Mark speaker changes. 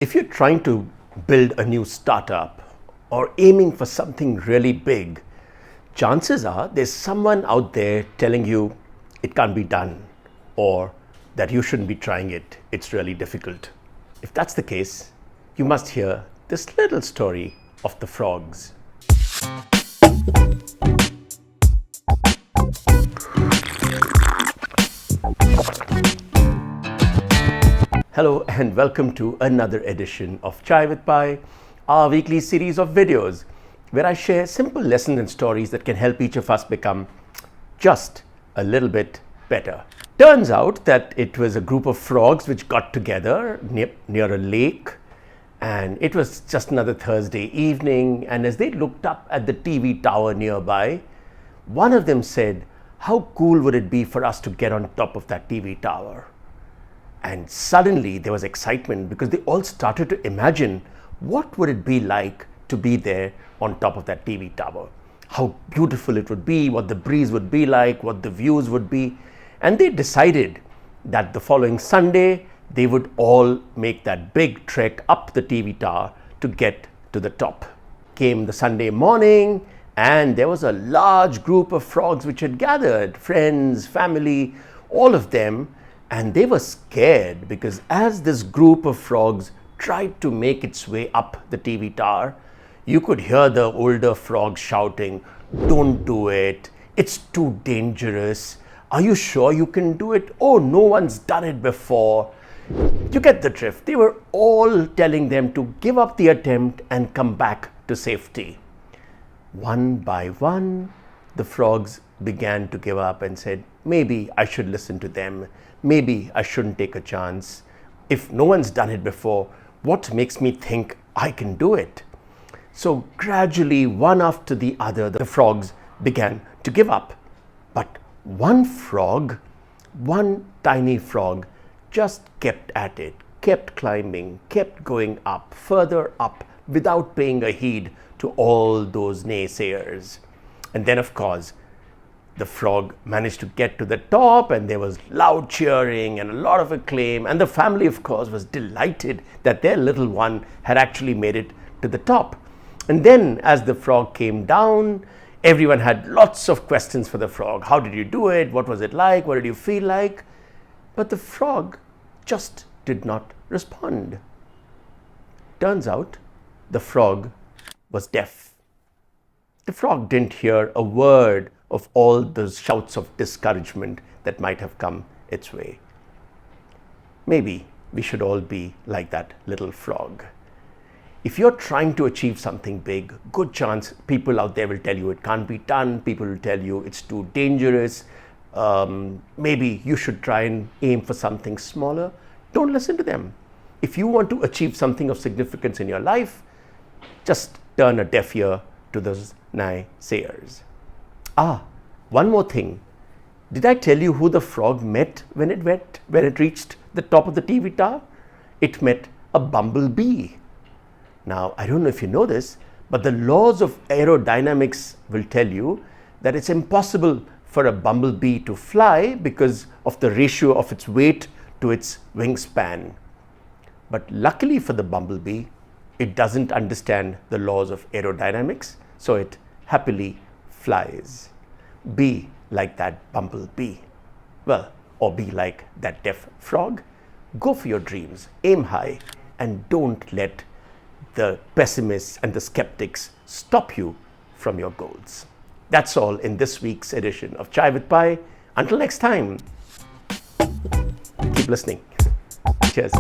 Speaker 1: If you're trying to build a new startup or aiming for something really big, chances are there's someone out there telling you it can't be done or that you shouldn't be trying it. It's really difficult. If that's the case, you must hear this little story of the frogs. Hello and welcome to another edition of Chai with Pai, our weekly series of videos where I share simple lessons and stories that can help each of us become just a little bit better. Turns out that it was a group of frogs which got together near a lake, and it was just another Thursday evening, and as they looked up at the TV tower nearby, one of them said, "How cool would it be for us to get on top of that TV tower?" And suddenly there was excitement because they all started to imagine what would it be like to be there on top of that TV tower. How beautiful it would be, what the breeze would be like, what the views would be. And they decided that the following Sunday, they would all make that big trek up the TV tower to get to the top. Came the Sunday morning, and there was a large group of frogs which had gathered, friends, family, all of them. And they were scared because as this group of frogs tried to make its way up the TV tower, you could hear the older frogs shouting, "Don't do it. It's too dangerous. Are you sure you can do it? Oh, no one's done it before." You get the drift. They were all telling them to give up the attempt and come back to safety. One by one, the frogs began to give up and said, "Maybe I should listen to them. Maybe I shouldn't take a chance. If no one's done it before, what makes me think I can do it?" So gradually, one after the other, the frogs began to give up. But one frog, one tiny frog, just kept at it, kept climbing, kept going up, further up, without paying a heed to all those naysayers. And then, of course, the frog managed to get to the top, and there was loud cheering and a lot of acclaim, and the family, of course, was delighted that their little one had actually made it to the top. And then as the frog came down, everyone had lots of questions for the frog. How did you do it? What was it like? What did you feel like? But the frog just did not respond. Turns out the frog was deaf. The frog didn't hear a word of all those shouts of discouragement that might have come its way. Maybe we should all be like that little frog. If you're trying to achieve something big, good chance people out there will tell you it can't be done. People will tell you it's too dangerous. Maybe you should try and aim for something smaller. Don't listen to them. If you want to achieve something of significance in your life, just turn a deaf ear to those naysayers. One more thing. Did I tell you who the frog met when it reached the top of the TV tower? It met a bumblebee. Now, I don't know if you know this, but the laws of aerodynamics will tell you that it's impossible for a bumblebee to fly because of the ratio of its weight to its wingspan. But luckily for the bumblebee, it doesn't understand the laws of aerodynamics, so it happily flies. Be like that bumblebee. Well, or be like that deaf frog. Go for your dreams, aim high, and don't let the pessimists and the skeptics stop you from your goals. That's all in this week's edition of Chai with Pai. Until next time, keep listening. Cheers.